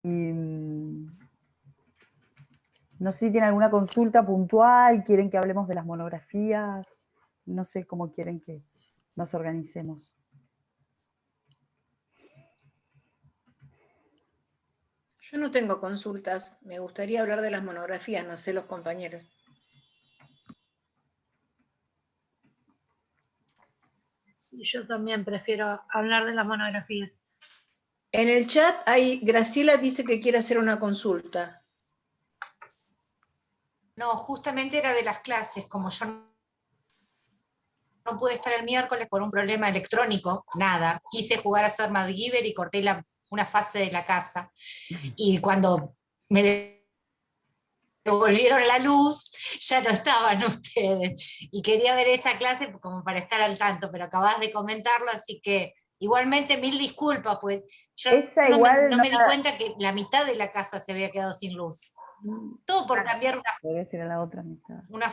Y no sé si tienen alguna consulta puntual, quieren que hablemos de las monografías, no sé cómo quieren que nos organicemos. Yo no tengo consultas, me gustaría hablar de las monografías, no sé los compañeros. Sí, yo también prefiero hablar de las monografías. En el chat Graciela dice que quiere hacer una consulta. No, justamente era de las clases, como yo no pude estar el miércoles por un problema electrónico, nada, quise jugar a ser MacGyver y corté una fase de la casa, y cuando me devolvieron la luz, ya no estaban ustedes, y quería ver esa clase como para estar al tanto, pero acabas de comentarlo, así que igualmente mil disculpas, pues yo Esa no igual me di cuenta que la mitad de la casa se había quedado sin luz. Todo por cambiar podría decir a la otra mitad. una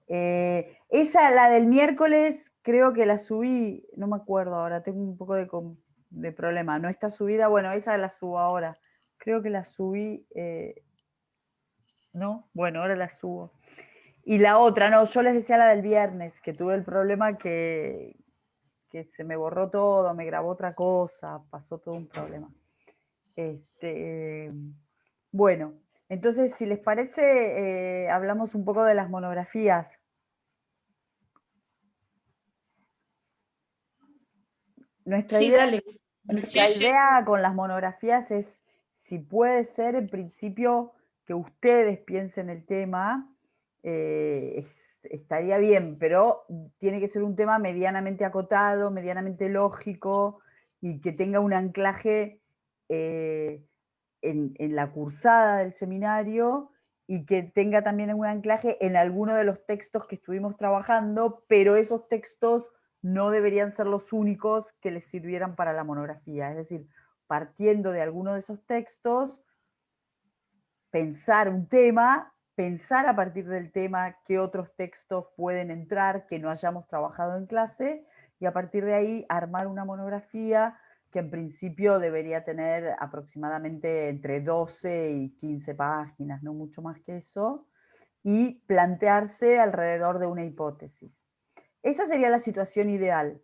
Esa, la del miércoles, creo que la subí, no me acuerdo ahora, tengo un poco de problema. No está subida, bueno, esa la subo ahora. Creo que la subí, ¿no? Bueno, ahora la subo. Y la otra, no, yo les decía la del viernes, que tuve el problema que se me borró todo, me grabó otra cosa, pasó todo un problema. Bueno, entonces, si les parece, hablamos un poco de las monografías. Nuestra Sí, idea, dale. nuestra idea con las monografías es, si puede ser, en principio, que ustedes piensen el tema, estaría bien, pero tiene que ser un tema medianamente acotado, medianamente lógico y que tenga un anclaje en la cursada del seminario y que tenga también un anclaje en alguno de los textos que estuvimos trabajando, pero esos textos no deberían ser los únicos que les sirvieran para la monografía. Es decir, partiendo de alguno de esos textos, pensar un tema, pensar a partir del tema qué otros textos pueden entrar que no hayamos trabajado en clase, y a partir de ahí armar una monografía que en principio debería tener aproximadamente entre 12 y 15 páginas, no mucho más que eso, y plantearse alrededor de una hipótesis. Esa sería la situación ideal,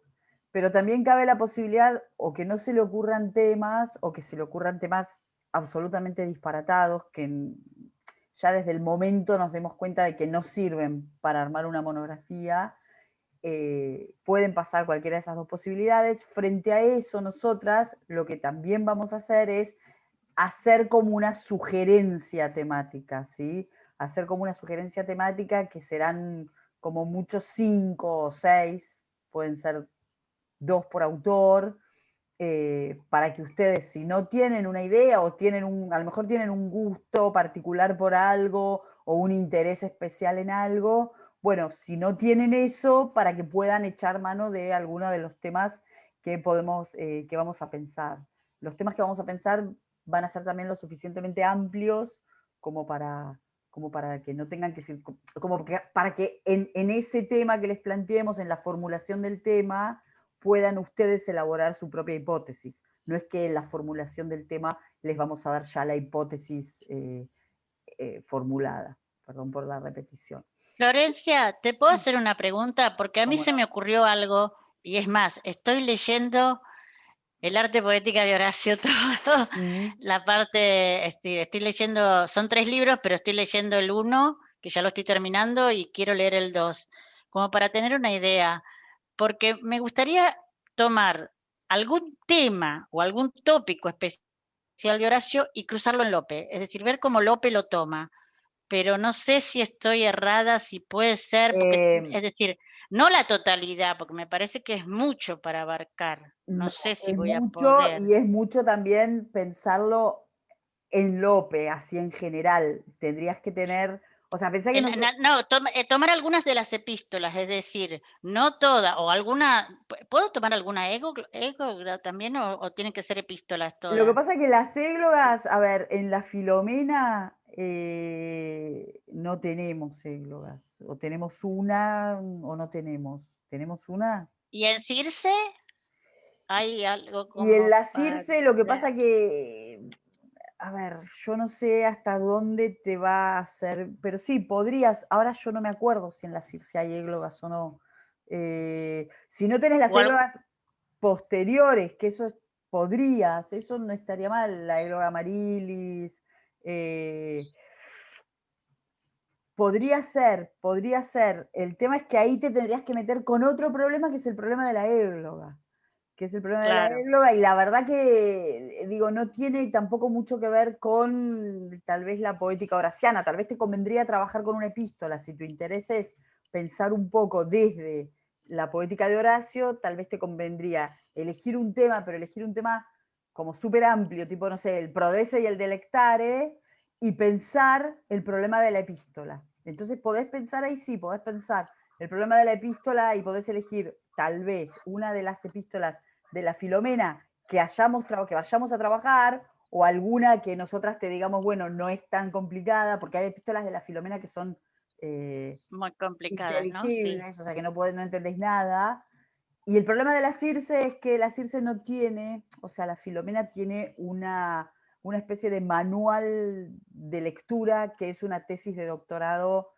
pero también cabe la posibilidad o que no se le ocurran temas, o que se le ocurran temas absolutamente disparatados, que ya desde el momento nos demos cuenta de que no sirven para armar una monografía. Pueden pasar cualquiera de esas dos posibilidades. Frente a eso, nosotras lo que también vamos a hacer es hacer como una sugerencia temática, ¿sí? Hacer como una sugerencia temática que serán como muchos 5 o 6, pueden ser 2 por autor, para que ustedes, si no tienen una idea o a lo mejor tienen un gusto particular por algo o un interés especial en algo, bueno, si no tienen eso, para que puedan echar mano de alguno de los temas que que vamos a pensar. Los temas que vamos a pensar van a ser también lo suficientemente amplios como para que no tengan que ser, para que en ese tema que les planteemos, en la formulación del tema, puedan ustedes elaborar su propia hipótesis. No es que en la formulación del tema les vamos a dar ya la hipótesis formulada. Perdón por la repetición. Florencia, ¿te puedo hacer una pregunta? Porque a mí se me ocurrió algo, y es más, estoy leyendo El arte poética de Horacio todo, la parte, estoy leyendo, son 3 libros, pero estoy leyendo el 1, que ya lo estoy terminando, y quiero leer el 2, como para tener una idea, porque me gustaría tomar algún tema o algún tópico especial de Horacio y cruzarlo en Lope, es decir, ver cómo Lope lo toma, pero no sé si estoy errada, si puede ser, porque, es decir, no la totalidad, porque me parece que es mucho para abarcar, no sé si voy a poder. Y es mucho también pensarlo en Lope, así en general. Tendrías que tener, o sea, pensá que tomar algunas de las epístolas, es decir, no todas, o alguna, ¿puedo tomar alguna ego también, o tienen que ser epístolas todas? Lo que pasa es que las églogas, a ver, en la Filomena no tenemos églogas, o tenemos una o no tenemos. ¿Tenemos una? ¿Y en Circe? hay algo como... Y en la para Circe lo que ver. pasa que, a ver, yo no sé hasta dónde te va a hacer, pero sí, podrías, ahora yo no me acuerdo si en la Circe hay églogas o no. Si no tenés las O algo- églogas posteriores, que podrías, eso no estaría mal, la égloga amarilis, podría ser. El tema es que ahí te tendrías que meter con otro problema, que es el problema de la égloga. Que es el problema de la Claro. égloga, y la verdad que, digo, no tiene tampoco mucho que ver con tal vez la poética horaciana. Tal vez te convendría trabajar con una epístola. Si tu interés es pensar un poco desde la poética de Horacio, tal vez te convendría elegir un tema, pero elegir un tema como súper amplio, tipo, no sé, el prodece y el delectare, y pensar el problema de la epístola. Entonces podés pensar ahí, sí, podés pensar el problema de la epístola y podés elegir tal vez una de las epístolas de la Filomena que vayamos a trabajar, o alguna que nosotras te digamos, bueno, no es tan complicada, porque hay epístolas de la Filomena que son Muy complicadas, ¿no? Sí. inteligibles, o sea, que no entendéis nada. Y el problema de la Circe es que la Circe no tiene, o sea, la Filomena tiene una especie de manual de lectura que es una tesis de doctorado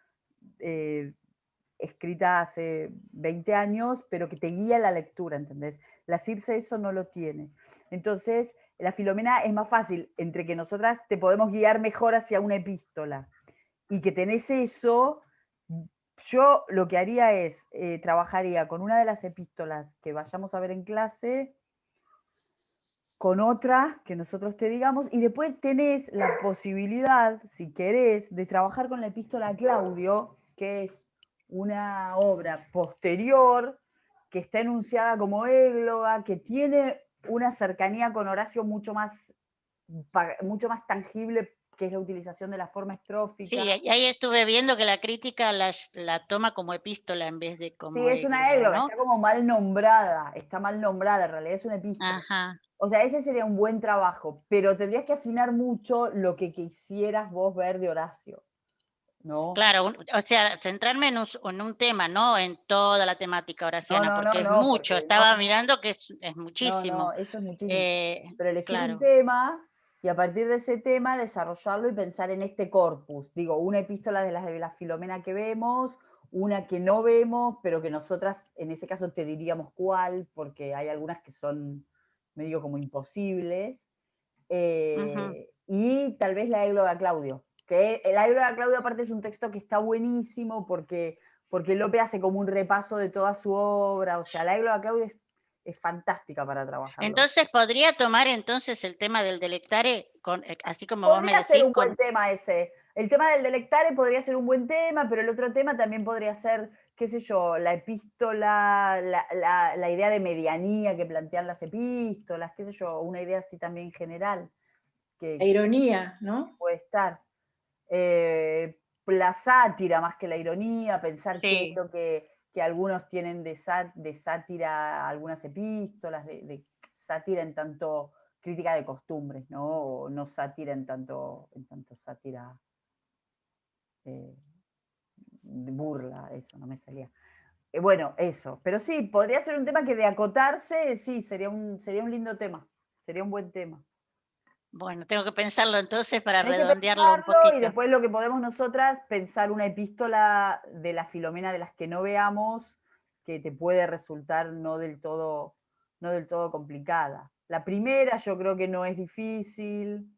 escrita hace 20 años, pero que te guía la lectura, ¿entendés? La Circe eso no lo tiene. Entonces, la Filomena es más fácil, entre que nosotras te podemos guiar mejor hacia una epístola y que tenés eso. Yo lo que haría es, trabajaría con una de las epístolas que vayamos a ver en clase, con otra que nosotros te digamos, y después tenés la posibilidad, si querés, de trabajar con la epístola a Claudio, que es una obra posterior, que está enunciada como égloga, que tiene una cercanía con Horacio mucho más tangible, que es la utilización de la forma estrófica. Sí, y ahí estuve viendo que la crítica la toma como epístola en vez de como Sí, es una égloga, ¿no? está como mal nombrada, en realidad es una epístola. Ajá. O sea, ese sería un buen trabajo, pero tendrías que afinar mucho lo que quisieras vos ver de Horacio, ¿no? Claro, o sea, centrarme en un tema, no en toda la temática horaciana, porque es No, mucho. porque Estaba mirando que es no, muchísimo. eso es muchísimo. Pero elegir un Claro. tema y a partir de ese tema desarrollarlo y pensar en este corpus. Digo, una epístola de la Filomena que vemos, una que no vemos, pero que nosotras en ese caso te diríamos cuál, porque hay algunas que son medio como imposibles. Y tal vez la égloga Claudio. Que la égloga Claudio aparte es un texto que está buenísimo porque Lope hace como un repaso de toda su obra. O sea, la égloga Claudio es fantástica para trabajar. Entonces, ¿podría tomar entonces el tema del delectare, así como vos me Podría ser decís? un buen tema ese. El tema del delectare podría ser un buen tema, pero el otro tema también podría ser, qué sé yo, la epístola, la idea de medianía que plantean las epístolas, qué sé yo, una idea así también general. La ironía, ¿no? Puede estar. La sátira más que la ironía, pensar qué es lo que algunos tienen de sátira, algunas epístolas, de sátira en tanto crítica de costumbres, ¿no? O no sátira en tanto sátira burla, eso, no me salía. Bueno, eso. Pero sí, podría ser un tema que de acotarse, sí, sería un lindo tema, sería un buen tema. Bueno, tengo que pensarlo entonces para Tenés que redondearlo un pensarlo, poquito. y después lo que podemos nosotras pensar una epístola de la Filomena de las que no veamos, que te puede resultar no del todo complicada. La primera yo creo que no es difícil.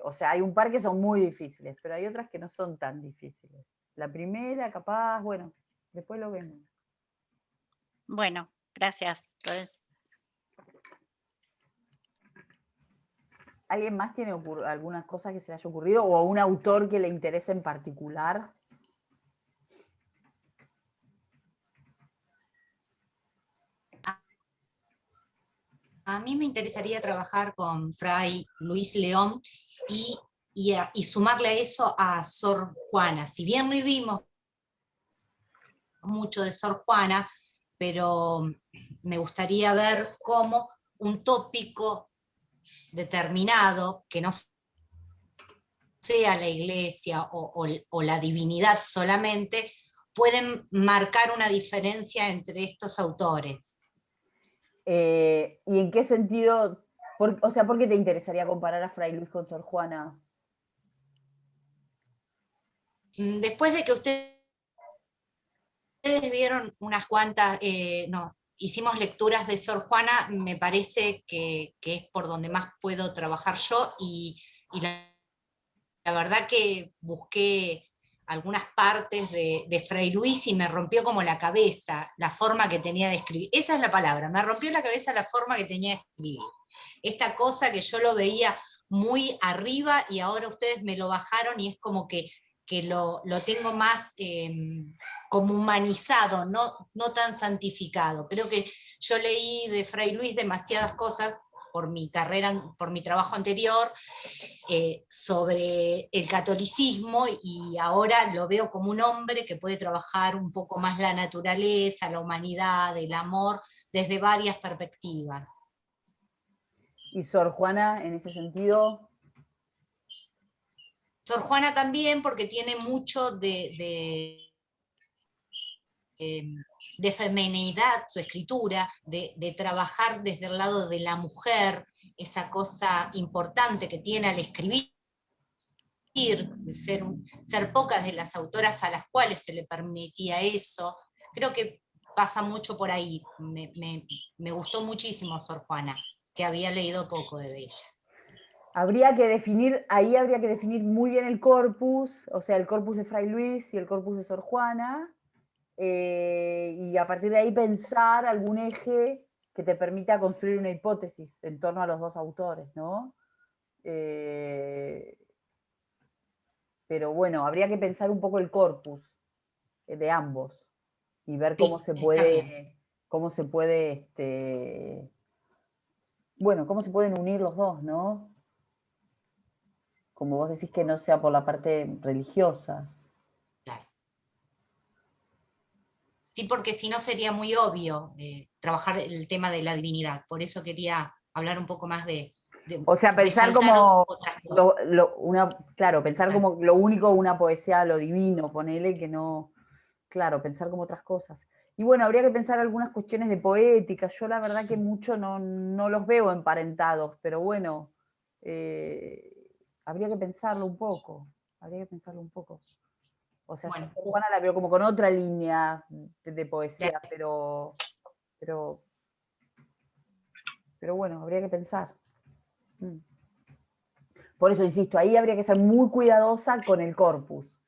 O sea, hay un par que son muy difíciles, pero hay otras que no son tan difíciles. La primera, capaz, bueno, después lo vemos. Bueno, gracias, Florencia. ¿Alguien más tiene algunas cosas que se le haya ocurrido o un autor que le interese en particular? A mí me interesaría trabajar con Fray Luis León y sumarle a eso a Sor Juana. Si bien no vimos mucho de Sor Juana, pero me gustaría ver cómo un tópico determinado, que no sea la iglesia o la divinidad solamente, pueden marcar una diferencia entre estos autores. ¿Y en qué sentido, o sea, por qué te interesaría comparar a Fray Luis con Sor Juana? Después de que ustedes vieron unas cuantas, no, hicimos lecturas de Sor Juana, me parece que es por donde más puedo trabajar yo, y la verdad que busqué algunas partes de Fray Luis y me rompió como la cabeza la forma que tenía de escribir. Esa es la palabra, me rompió la cabeza la forma que tenía de escribir. Esta cosa que yo lo veía muy arriba y ahora ustedes me lo bajaron y es como que lo tengo más como humanizado, no tan santificado. Creo que yo leí de Fray Luis demasiadas cosas por mi carrera, por mi trabajo anterior, sobre el catolicismo, y ahora lo veo como un hombre que puede trabajar un poco más la naturaleza, la humanidad, el amor, desde varias perspectivas. ¿Y Sor Juana en ese sentido? Sor Juana también, porque tiene mucho de feminidad su escritura, de trabajar desde el lado de la mujer, esa cosa importante que tiene al escribir, de ser pocas de las autoras a las cuales se le permitía eso. Creo que pasa mucho por ahí. Me gustó muchísimo Sor Juana, que había leído poco de ella. Habría que definir muy bien el corpus, o sea, el corpus de Fray Luis y el corpus de Sor Juana, y a partir de ahí pensar algún eje que te permita construir una hipótesis en torno a los dos autores, ¿no? Pero bueno, habría que pensar un poco el corpus de ambos y ver cómo Sí, se está bien. puede, bueno, cómo se pueden unir los dos, ¿no? Como vos decís, que no sea por la parte religiosa. Claro. Sí, porque si no sería muy obvio trabajar el tema de la divinidad. Por eso quería hablar un poco más O sea, pensar resaltar como otras cosas. claro, pensar como lo único una poesía, lo divino, ponele que no, claro, pensar como otras cosas. Y bueno, habría que pensar algunas cuestiones de poética. Yo la verdad que mucho no los veo emparentados, pero bueno, habría que pensarlo un poco. Habría que pensarlo un poco. O sea, Bueno, yo a Juana la veo como con otra línea de poesía, claro. pero bueno, habría que pensar. Por eso insisto, ahí habría que ser muy cuidadosa con el corpus.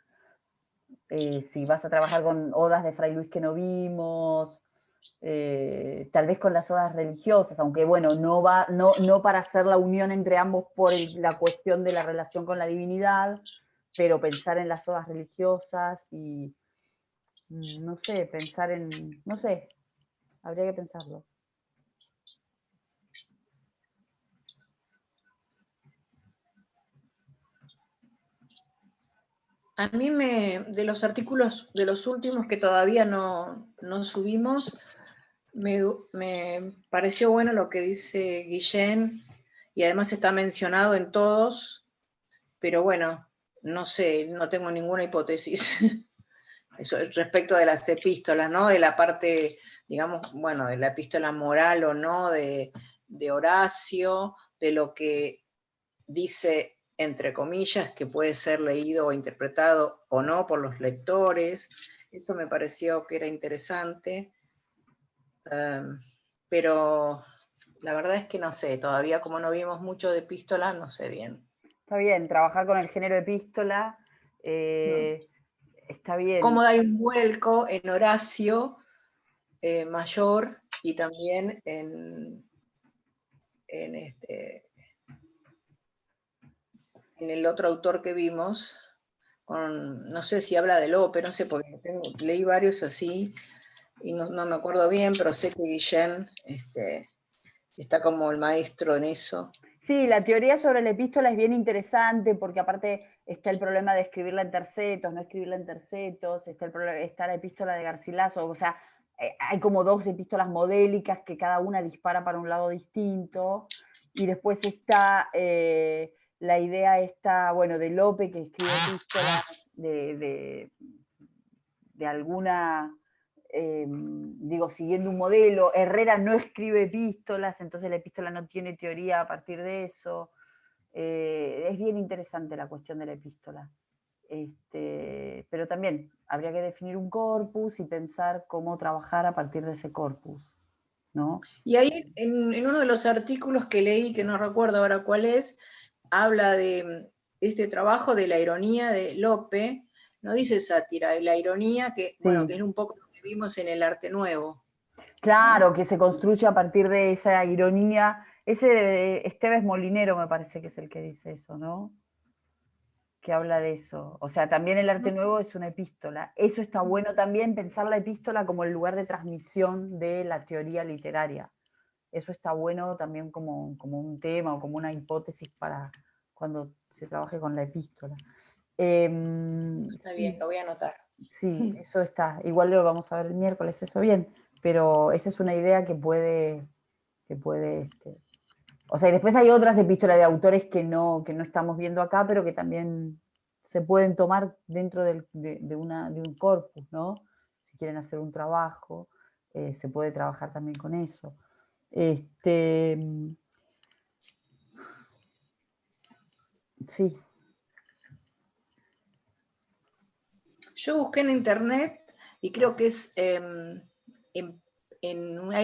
Si vas a trabajar con odas de Fray Luis que no vimos, tal vez con las odas religiosas, aunque bueno, no para hacer la unión entre ambos por la cuestión de la relación con la divinidad, pero pensar en las odas religiosas y, no sé, no sé, habría que pensarlo. A mí de los artículos, de los últimos que todavía no subimos, me pareció bueno lo que dice Guillén, y además está mencionado en todos, pero bueno, no sé, no tengo ninguna hipótesis. Eso, respecto de las epístolas, ¿no? De la parte, digamos, bueno, de la epístola moral o no, de Horacio, de lo que dice, entre comillas, que puede ser leído o interpretado o no por los lectores. Eso me pareció que era interesante. Pero la verdad es que no sé, todavía como no vimos mucho de epístola, no sé bien. Está bien, trabajar con el género epístola, está bien. Cómo da un vuelco en Horacio Mayor y también en el otro autor que vimos, no sé si habla de Lope, no sé, porque leí varios así, y no me acuerdo bien, pero sé que Guillén está como el maestro en eso. Sí, la teoría sobre la epístola es bien interesante porque aparte está el problema de escribirla en tercetos, no escribirla en tercetos, está la epístola de Garcilaso, o sea, hay como dos epístolas modélicas que cada una dispara para un lado distinto, y después está la idea esta, bueno, de Lope, que escribe epístolas de alguna digo, siguiendo un modelo. Herrera no escribe epístolas, entonces la epístola no tiene teoría a partir de eso. Es bien interesante la cuestión de la epístola. Pero también habría que definir un corpus y pensar cómo trabajar a partir de ese corpus, ¿no? Y ahí, en uno de los artículos que leí, que no recuerdo ahora cuál es, habla de este trabajo de la ironía de Lope, no dice sátira, de la ironía que, bueno, que es un poco lo que vimos en el Arte Nuevo. Claro, que se construye a partir de esa ironía. Ese Esteves Molinero me parece que es el que dice eso, ¿no? Que habla de eso. O sea, también el Arte Nuevo es una epístola. Eso está bueno también, pensar la epístola como el lugar de transmisión de la teoría literaria. Eso está bueno también como un tema o como una hipótesis para cuando se trabaje con la epístola. Está bien, lo voy a anotar. Sí, eso está. Igual lo vamos a ver el miércoles, eso bien. Pero esa es una idea que puede o sea, y después hay otras epístolas de autores que no estamos viendo acá, pero que también se pueden tomar dentro de un corpus, ¿no? Si quieren hacer un trabajo, se puede trabajar también con eso. Sí. Yo busqué en internet y creo que es hay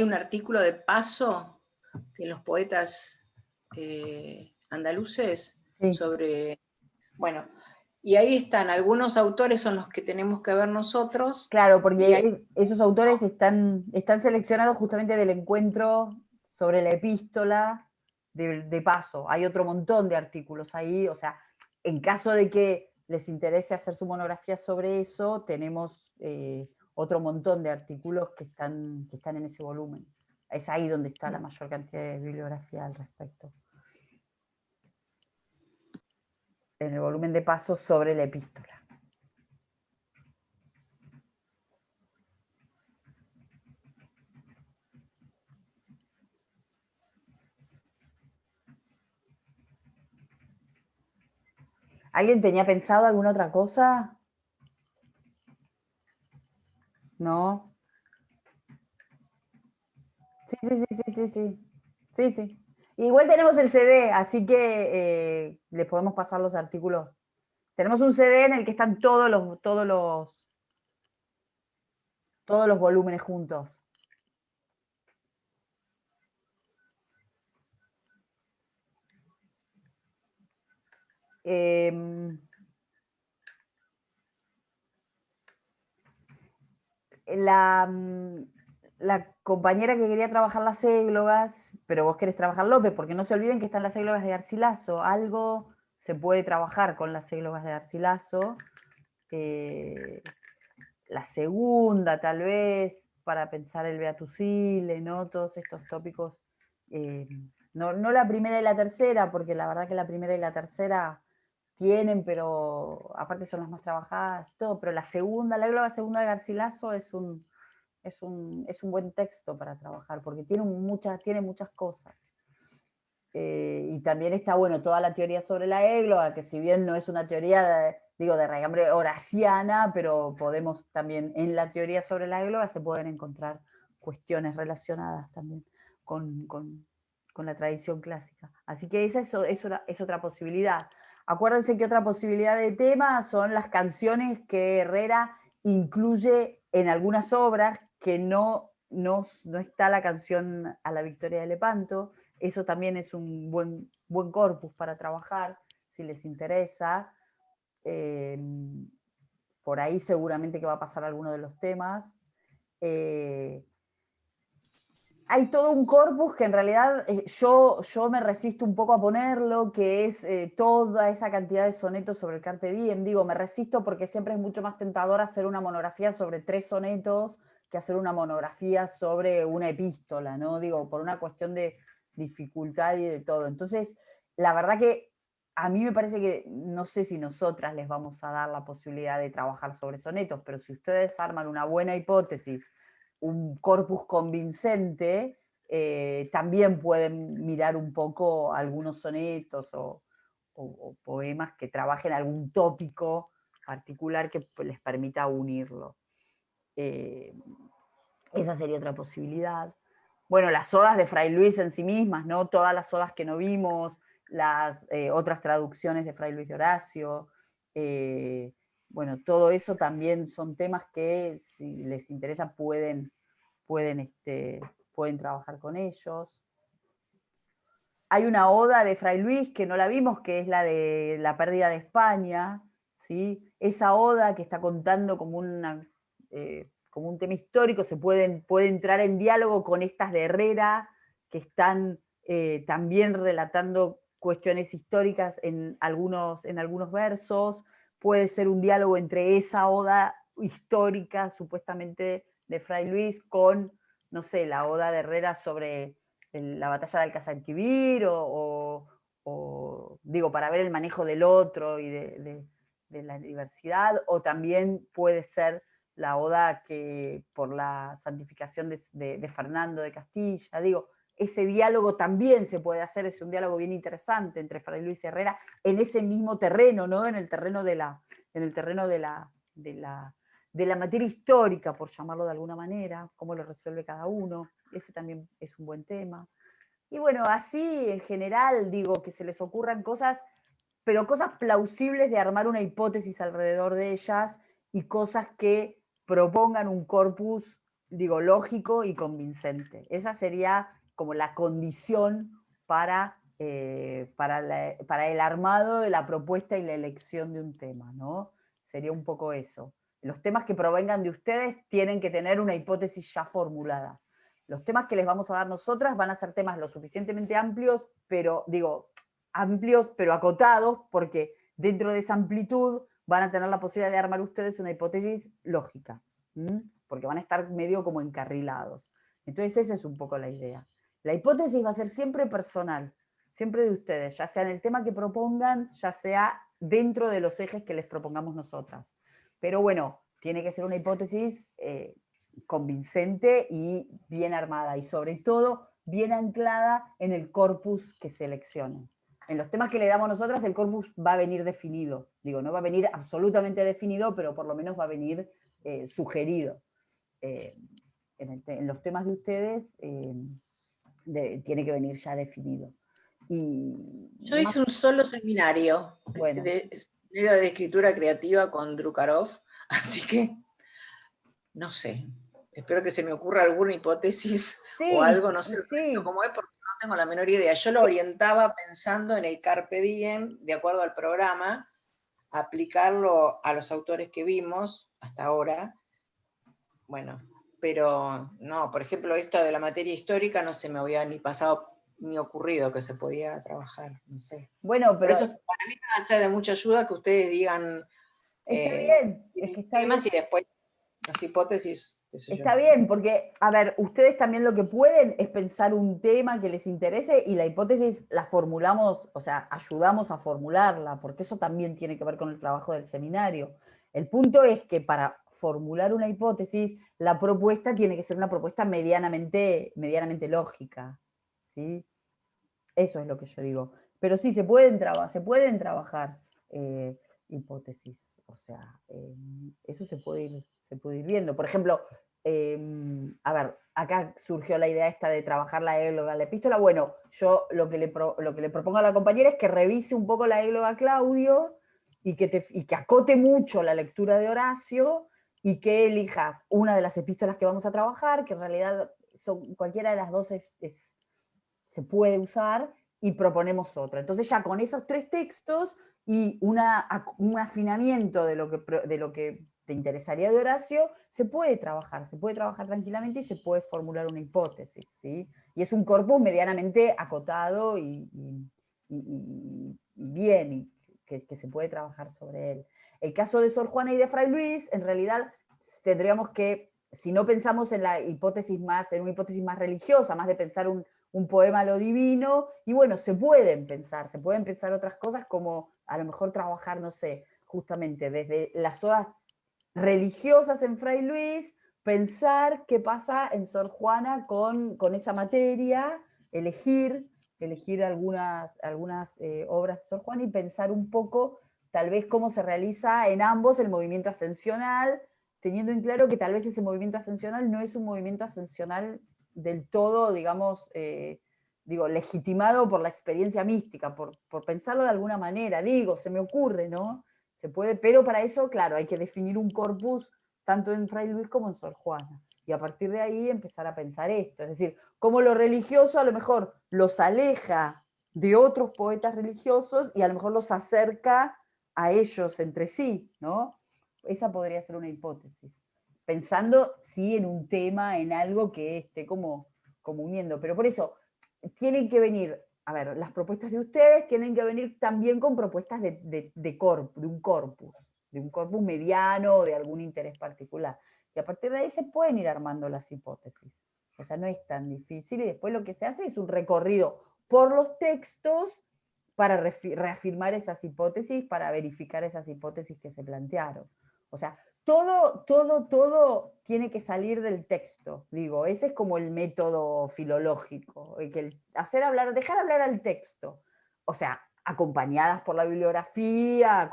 un artículo de Paso que los poetas andaluces Sí. sobre, bueno, y ahí están, algunos autores son los que tenemos que ver nosotros. Claro, porque esos autores están seleccionados justamente del encuentro sobre la epístola de Paso. Hay otro montón de artículos ahí, o sea, en caso de que les interese hacer su monografía sobre eso, tenemos otro montón de artículos que están en ese volumen. Es ahí donde está la mayor cantidad de bibliografía al respecto. En el volumen de Paso sobre la epístola. ¿Alguien tenía pensado alguna otra cosa? ¿No? Sí. Igual tenemos el CD, así que les podemos pasar los artículos. Tenemos un CD en el que están todos los volúmenes juntos. La compañera que quería trabajar las églogas, pero vos querés trabajar López, porque no se olviden que están las églogas de Garcilaso. Algo se puede trabajar con las églogas de Garcilaso. La segunda, tal vez, para pensar el Beatus Ile, ¿no? Todos estos tópicos. No la primera y la tercera, porque la verdad que la primera y la tercera tienen, pero aparte son las más trabajadas y todo, pero la égloga segunda de Garcilaso es un buen texto para trabajar, porque tiene muchas cosas. Y también está, bueno, toda la teoría sobre la égloga, que si bien no es una teoría, de raigambre horaciana, pero podemos también, en la teoría sobre la égloga se pueden encontrar cuestiones relacionadas también con la tradición clásica. Así que esa es otra posibilidad. Acuérdense que otra posibilidad de tema son las canciones que Herrera incluye en algunas obras que no está la canción a la Victoria de Lepanto. Eso también es un buen corpus para trabajar, si les interesa. Por ahí seguramente que va a pasar alguno de los temas. Hay todo un corpus que en realidad yo me resisto un poco a ponerlo, que es toda esa cantidad de sonetos sobre el Carpe Diem. Digo, me resisto porque siempre es mucho más tentador hacer una monografía sobre 3 sonetos que hacer una monografía sobre una epístola, ¿no? Digo, por una cuestión de dificultad y de todo. Entonces, la verdad que a mí me parece que, no sé si nosotras les vamos a dar la posibilidad de trabajar sobre sonetos, pero si ustedes arman una buena hipótesis, un corpus convincente, también pueden mirar un poco algunos sonetos o poemas que trabajen algún tópico particular que les permita unirlo. Esa sería otra posibilidad. Bueno, las odas de Fray Luis en sí mismas, ¿no? Todas las odas que no vimos, las otras traducciones de Fray Luis de Horacio, bueno, todo eso también son temas que, si les interesa, pueden trabajar con ellos. Hay una oda de Fray Luis que no la vimos, que es la de la pérdida de España, ¿sí? Esa oda que está contando como como un tema histórico, puede entrar en diálogo con estas de Herrera, que están también relatando cuestiones históricas en algunos versos. Puede ser un diálogo entre esa oda histórica, supuestamente, de Fray Luis, con, no sé, la oda de Herrera sobre la batalla de Alcazarquivir, digo, para ver el manejo del otro y de la diversidad, o también puede ser la oda que por la santificación de Fernando de Castilla, digo, ese diálogo también se puede hacer, es un diálogo bien interesante entre Fray Luis y Herrera, en ese mismo terreno, ¿no? En el terreno de la materia histórica, por llamarlo de alguna manera, cómo lo resuelve cada uno, ese también es un buen tema. Y bueno, así en general digo que se les ocurran cosas, pero cosas plausibles de armar una hipótesis alrededor de ellas y cosas que propongan un corpus, digo, lógico y convincente. Esa sería como la condición para el armado de la propuesta y la elección de un tema, ¿no? Sería un poco eso. Los temas que provengan de ustedes tienen que tener una hipótesis ya formulada. Los temas que les vamos a dar nosotras van a ser temas lo suficientemente amplios, pero digo, amplios pero acotados, porque dentro de esa amplitud van a tener la posibilidad de armar ustedes una hipótesis lógica, porque van a estar medio como encarrilados. Entonces esa es un poco la idea. La hipótesis va a ser siempre personal, siempre de ustedes, ya sea en el tema que propongan, ya sea dentro de los ejes que les propongamos nosotras. Pero bueno, tiene que ser una hipótesis convincente y bien armada, y sobre todo bien anclada en el corpus que seleccionen. En los temas que le damos nosotras, el corpus va a venir definido. Digo, no va a venir absolutamente definido, pero por lo menos va a venir sugerido. En los temas de ustedes tiene que venir ya definido. Yo hice un solo seminario de escritura creativa con Drukarov, así que no sé, espero que se me ocurra alguna hipótesis o algo, no sé cómo es, porque no tengo la menor idea. Yo lo orientaba pensando en el Carpe Diem, de acuerdo al programa, aplicarlo a los autores que vimos hasta ahora. Bueno, pero no, por ejemplo, esto de la materia histórica no se me había ni pasado ni ocurrido que se podía trabajar, no sé. Bueno, pero por eso para mí me va a ser de mucha ayuda que ustedes digan está bien, es que está temas bien. Y después las hipótesis. Está bien, porque, a ver, ustedes también lo que pueden es pensar un tema que les interese y la hipótesis la formulamos, o sea, ayudamos a formularla, porque eso también tiene que ver con el trabajo del seminario. El punto es que para formular una hipótesis, la propuesta tiene que ser una propuesta medianamente lógica, ¿sí? Eso es lo que yo digo. Pero sí, se pueden trabajar hipótesis, o sea, eso se puede ir viendo. Por ejemplo, a ver, acá surgió la idea esta de trabajar la égloga, la epístola. Bueno, yo lo que le propongo a la compañera es que revise un poco la égloga Claudio y que acote mucho la lectura de Horacio y que elijas una de las epístolas que vamos a trabajar, que en realidad cualquiera de las dos se puede usar, y proponemos otra. Entonces ya con esos 3 textos y un afinamiento de lo que te interesaría de Horacio, se puede trabajar tranquilamente y se puede formular una hipótesis, ¿sí? Y es un corpus medianamente acotado y bien, y que se puede trabajar sobre él. El caso de Sor Juana y de Fray Luis, en realidad tendríamos que, si no pensamos en una hipótesis más religiosa, más de pensar un poema a lo divino, y bueno, se pueden pensar otras cosas, como a lo mejor trabajar, no sé, justamente desde las odas religiosas en Fray Luis, pensar qué pasa en Sor Juana con esa materia, elegir algunas obras de Sor Juana y pensar un poco, tal vez, cómo se realiza en ambos el movimiento ascensional, teniendo en claro que tal vez ese movimiento ascensional no es un movimiento ascensional del todo, digamos, legitimado por la experiencia mística, por pensarlo de alguna manera, se me ocurre, ¿no? Se puede, pero para eso, claro, hay que definir un corpus tanto en Fray Luis como en Sor Juana, y a partir de ahí empezar a pensar esto, es decir, cómo lo religioso a lo mejor los aleja de otros poetas religiosos y a lo mejor los acerca a ellos entre sí, ¿no? Esa podría ser una hipótesis. Pensando, sí, en un tema, en algo que esté como uniendo. Pero por eso, tienen que venir, a ver, las propuestas de ustedes tienen que venir también con propuestas de un corpus mediano, de algún interés particular. Y a partir de ahí se pueden ir armando las hipótesis. O sea, no es tan difícil, y después lo que se hace es un recorrido por los textos para reafirmar esas hipótesis, para verificar esas hipótesis que se plantearon. O sea, todo tiene que salir del texto, digo, ese es como el método filológico, dejar hablar al texto, o sea, acompañadas por la bibliografía,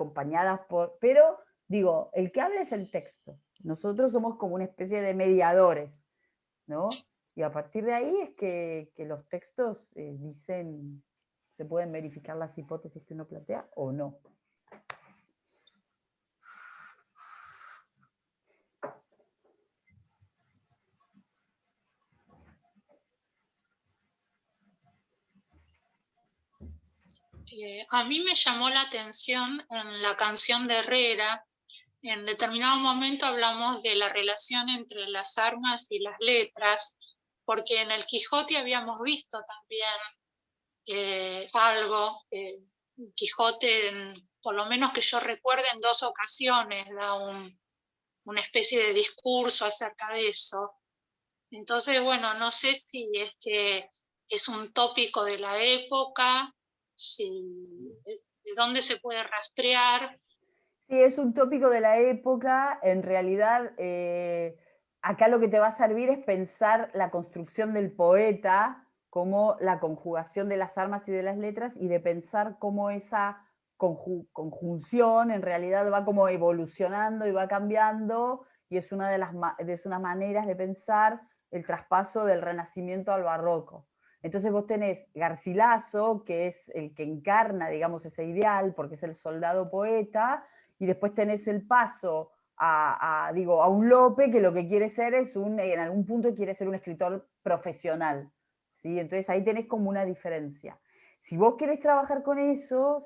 pero digo, el que habla es el texto, nosotros somos como una especie de mediadores, ¿no? Y a partir de ahí es que los textos se pueden verificar las hipótesis que uno plantea o no. A mí me llamó la atención en la canción de Herrera, en determinado momento hablamos de la relación entre las armas y las letras, porque en el Quijote habíamos visto también algo, Quijote, por lo menos que yo recuerde, en 2 ocasiones da una especie de discurso acerca de eso. Entonces, bueno, no sé si es que es un tópico de la época, de dónde se puede rastrear. Sí, es un tópico de la época. En realidad, acá lo que te va a servir es pensar la construcción del poeta como la conjugación de las armas y de las letras, y de pensar cómo esa conjunción en realidad va como evolucionando y va cambiando, y es una de unas maneras de pensar el traspaso del Renacimiento al Barroco. Entonces vos tenés Garcilaso, que es el que encarna, digamos, ese ideal, porque es el soldado poeta, y después tenés el paso a un Lope, que lo que quiere ser en algún punto quiere ser un escritor profesional, ¿sí? Entonces ahí tenés como una diferencia. Si vos querés trabajar con eso,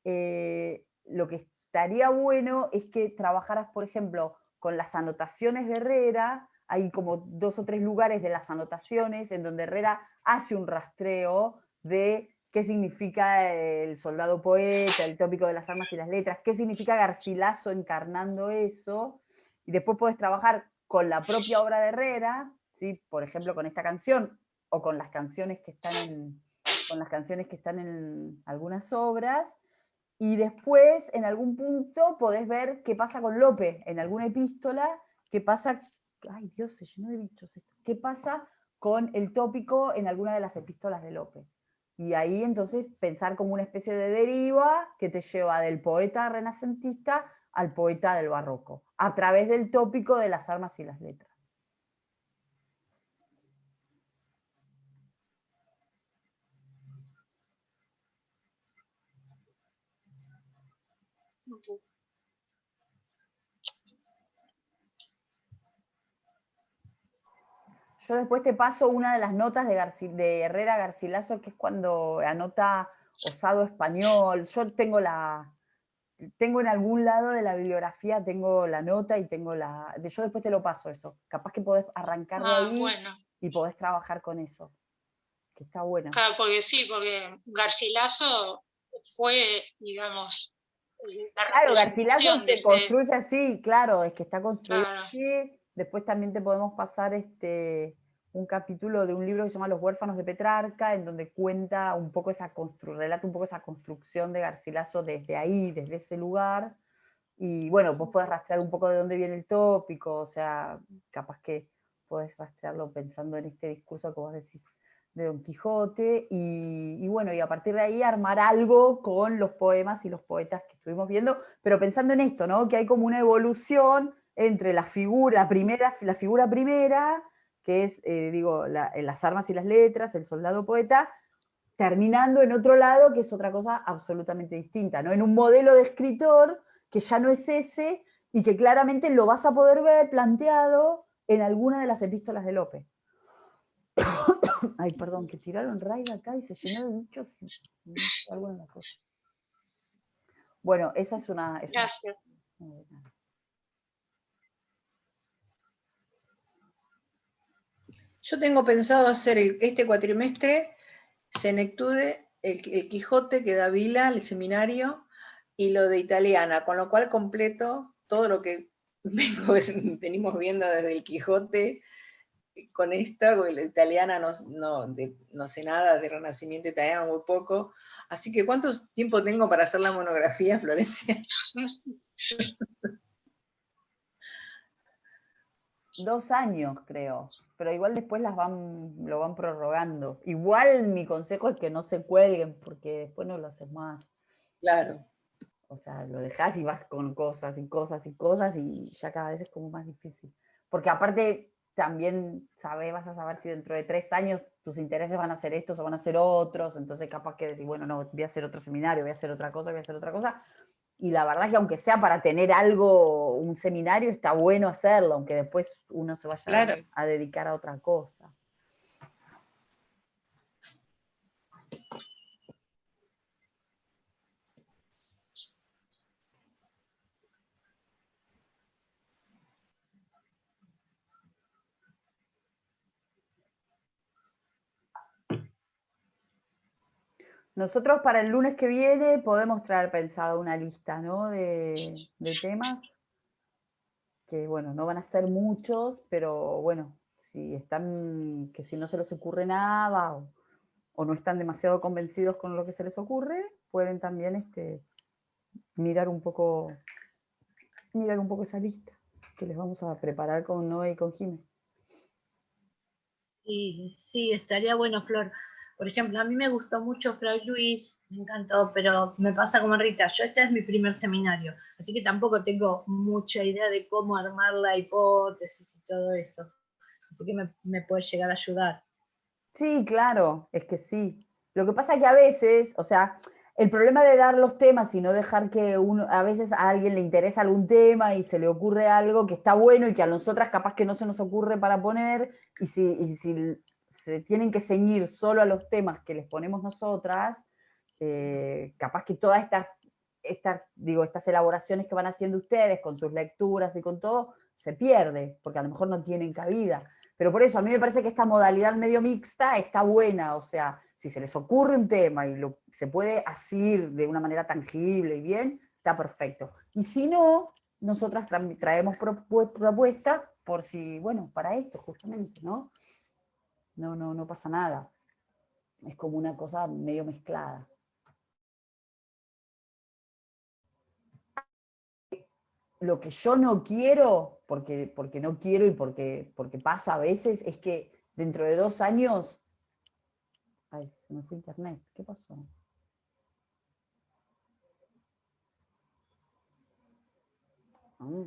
lo que estaría bueno es que trabajaras, por ejemplo, con las anotaciones de Herrera. Hay como 2 o 3 lugares de las anotaciones en donde Herrera hace un rastreo de qué significa el soldado poeta, el tópico de las armas y las letras, qué significa Garcilaso encarnando eso, y después podés trabajar con la propia obra de Herrera, ¿sí? Por ejemplo, con esta canción, o con las canciones que están en algunas obras, y después en algún punto podés ver qué pasa con Lope, en alguna epístola, qué pasa, ay Dios, se llenó de bichos esto, qué pasa con el tópico en alguna de las epístolas de Lope. Y ahí entonces pensar como una especie de deriva que te lleva del poeta renacentista al poeta del barroco, a través del tópico de las armas y las letras. Okay. Yo después te paso una de las notas de Herrera Garcilaso, que es cuando anota osado español. Yo tengo en algún lado de la bibliografía, tengo la nota y tengo yo después te lo paso eso. Capaz que podés arrancar de ahí, bueno. Y podés trabajar con eso, que está bueno. Claro, porque Garcilaso fue, digamos, la Claro, Garcilaso representación de se ese... construye así, claro, es que está construido Claro. así. Después también te podemos pasar un capítulo de un libro que se llama Los huérfanos de Petrarca, en donde cuenta un poco relata un poco esa construcción de Garcilaso desde ahí, desde ese lugar. Y bueno, vos podés rastrear un poco de dónde viene el tópico, o sea, capaz que podés rastrearlo pensando en este discurso que vos decís de Don Quijote, y bueno, y a partir de ahí armar algo con los poemas y los poetas que estuvimos viendo, pero pensando en esto, ¿no? Que hay como una evolución entre la figura primera, que es, las armas y las letras, el soldado poeta, terminando en otro lado, que es otra cosa absolutamente distinta, ¿no? En un modelo de escritor que ya no es ese, y que claramente lo vas a poder ver planteado en alguna de las epístolas de Lope. Ay, perdón, que tiraron raid acá y se llenó de bichos y algo en la cosa. Bueno, esa es una... Gracias. Yo tengo pensado hacer este cuatrimestre Senectude, el Quijote que da Vila, el seminario, y lo de italiana, con lo cual completo todo lo que venimos viendo desde el Quijote con esta, porque la italiana no sé nada de Renacimiento italiano, muy poco. Así que, ¿cuánto tiempo tengo para hacer la monografía, Florencia? 2 años, creo, pero igual después lo van prorrogando. Igual mi consejo es que no se cuelguen, porque después no lo haces más. Claro. O sea, lo dejás y vas con cosas y cosas y cosas, y ya cada vez es como más difícil. Porque aparte también vas a saber si dentro de 3 años tus intereses van a ser estos o van a ser otros, entonces capaz que decís, bueno, no, voy a hacer otro seminario, voy a hacer otra cosa, voy a hacer otra cosa. Y la verdad que aunque sea para tener algo, un seminario, está bueno hacerlo, aunque después uno se vaya a dedicar a otra cosa. Nosotros para el lunes que viene podemos traer pensado una lista, ¿no? de temas, que bueno, no van a ser muchos, pero bueno, que si no se les ocurre nada o no están demasiado convencidos con lo que se les ocurre, pueden también mirar un poco esa lista que les vamos a preparar con Noé y con Jimé. Sí, estaría bueno, Flor. Por ejemplo, a mí me gustó mucho Fray Luis, me encantó, pero me pasa como Rita, este es mi primer seminario, así que tampoco tengo mucha idea de cómo armar la hipótesis y todo eso. Así que me puede llegar a ayudar. Sí, claro, es que sí. Lo que pasa es que a veces, o sea, el problema de dar los temas y no dejar que a veces a alguien le interesa algún tema y se le ocurre algo que está bueno y que a nosotras capaz que no se nos ocurre para poner, y si se tienen que ceñir solo a los temas que les ponemos nosotras, capaz que todas estas elaboraciones que van haciendo ustedes con sus lecturas y con todo, se pierde, porque a lo mejor no tienen cabida. Pero por eso a mí me parece que esta modalidad medio mixta está buena, o sea, si se les ocurre un tema y se puede asir de una manera tangible y bien, está perfecto. Y si no, nosotras traemos propuestas por si, bueno, para esto justamente, ¿no? No pasa nada. Es como una cosa medio mezclada. Lo que yo no quiero, porque no quiero y porque pasa a veces, es que dentro de 2 años... Ay, se me fue internet. ¿Qué pasó? Ah.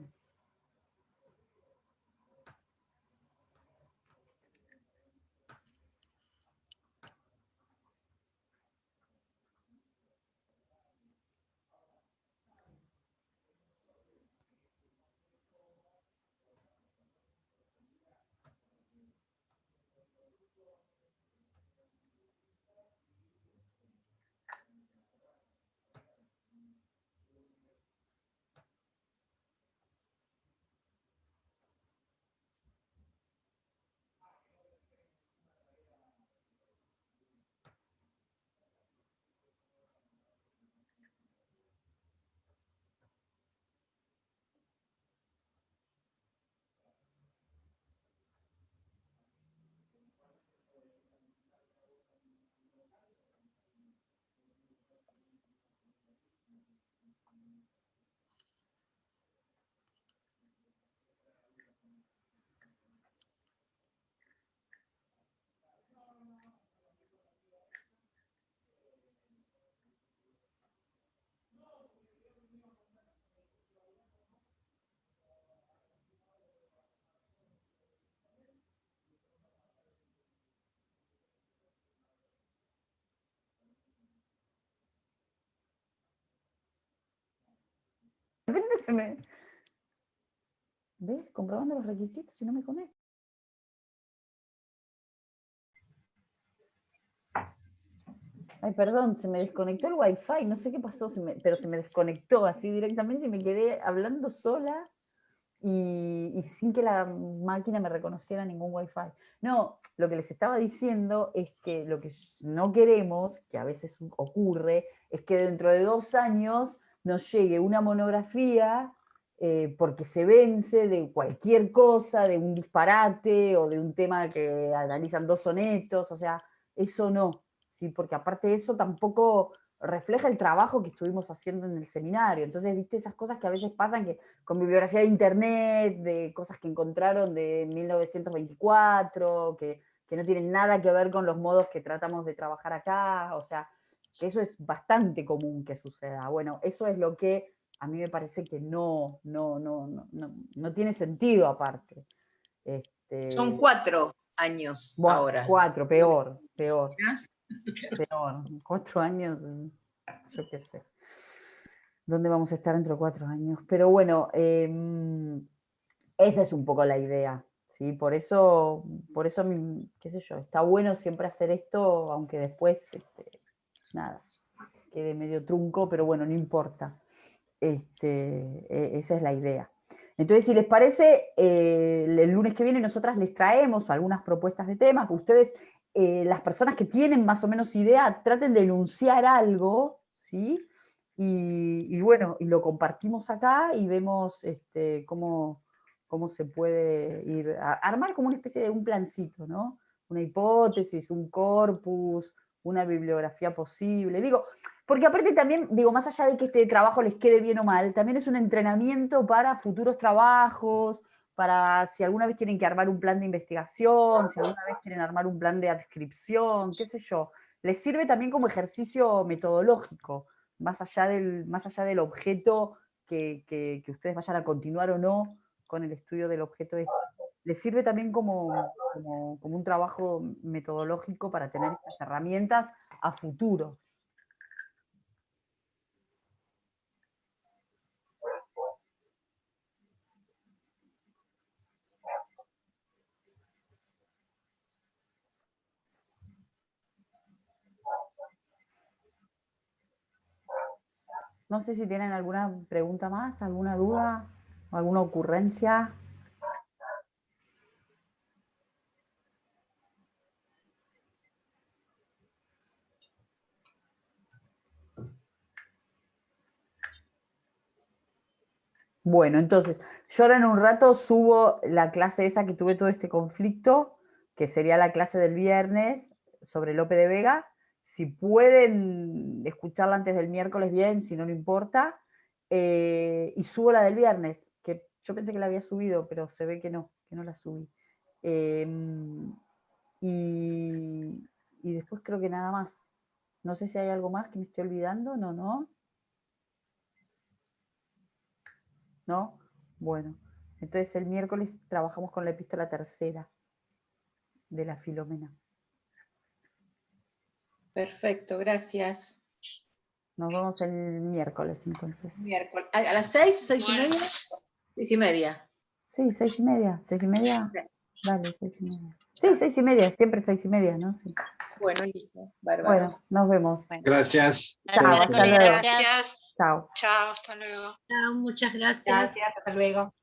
repente se me... ¿Ves? Comprobando los requisitos y no me conecto. Ay, perdón, se me desconectó el wifi, no sé qué pasó, pero se me desconectó así directamente y me quedé hablando sola y sin que la máquina me reconociera ningún wifi. No, lo que les estaba diciendo es que lo que no queremos, que a veces ocurre, es que dentro de 2 años nos llegue una monografía porque se vence de cualquier cosa, de un disparate o de un tema que analizan 2 sonetos, o sea, eso no. ¿Sí? Porque aparte de eso tampoco refleja el trabajo que estuvimos haciendo en el seminario. Entonces, viste esas cosas que a veces pasan que con bibliografía de internet, de cosas que encontraron de 1924, que no tienen nada que ver con los modos que tratamos de trabajar acá, o sea, que eso es bastante común que suceda. Bueno, eso es lo que a mí me parece que no tiene sentido aparte. Son 4 años bueno, ahora. 4, peor. Peor. 4 años, yo qué sé. ¿Dónde vamos a estar dentro de 4 años? Pero bueno, esa es un poco la idea, ¿sí? Por eso, qué sé yo, está bueno siempre hacer esto, aunque después, nada, quede medio trunco, pero bueno, no importa. Esa es la idea. Entonces, si les parece, el lunes que viene nosotras les traemos algunas propuestas de temas. Ustedes, las personas que tienen más o menos idea, traten de enunciar algo, ¿sí? Y bueno, y lo compartimos acá y vemos cómo se puede ir a armar como una especie de un plancito, ¿no? Una hipótesis, un corpus, una bibliografía posible. Digo, porque aparte también, digo, más allá de que este trabajo les quede bien o mal, también es un entrenamiento para futuros trabajos, para si alguna vez tienen que armar un plan de investigación, si alguna vez quieren armar un plan de adscripción, qué sé yo. Les sirve también como ejercicio metodológico, más allá del objeto que ustedes vayan a continuar o no con el estudio del objeto este. Les sirve también como un trabajo metodológico para tener estas herramientas a futuro. No sé si tienen alguna pregunta más, alguna duda o alguna ocurrencia. Bueno, entonces, yo ahora en un rato subo la clase esa que tuve todo este conflicto, que sería la clase del viernes sobre Lope de Vega. Si pueden escucharla antes del miércoles, bien, si no, no importa. Y subo la del viernes, que yo pensé que la había subido, pero se ve que no la subí. Y después creo que nada más. No sé si hay algo más que me estoy olvidando, ¿no? ¿No? Bueno, entonces el miércoles trabajamos con la epístola tercera de la Filomena. Perfecto, gracias. Nos vemos el miércoles entonces. Miércoles. ¿A las 6, 6:30? 6:30. Sí, 6:30. 6:30. Dale, 6:30. Sí, 6:30, siempre 6:30, ¿no? Sí. Bueno, listo. Bárbaro. Bueno, nos vemos. Gracias. Chao, hasta luego. Gracias. Chao. Chao, hasta luego. Chao, muchas gracias. Gracias, hasta luego.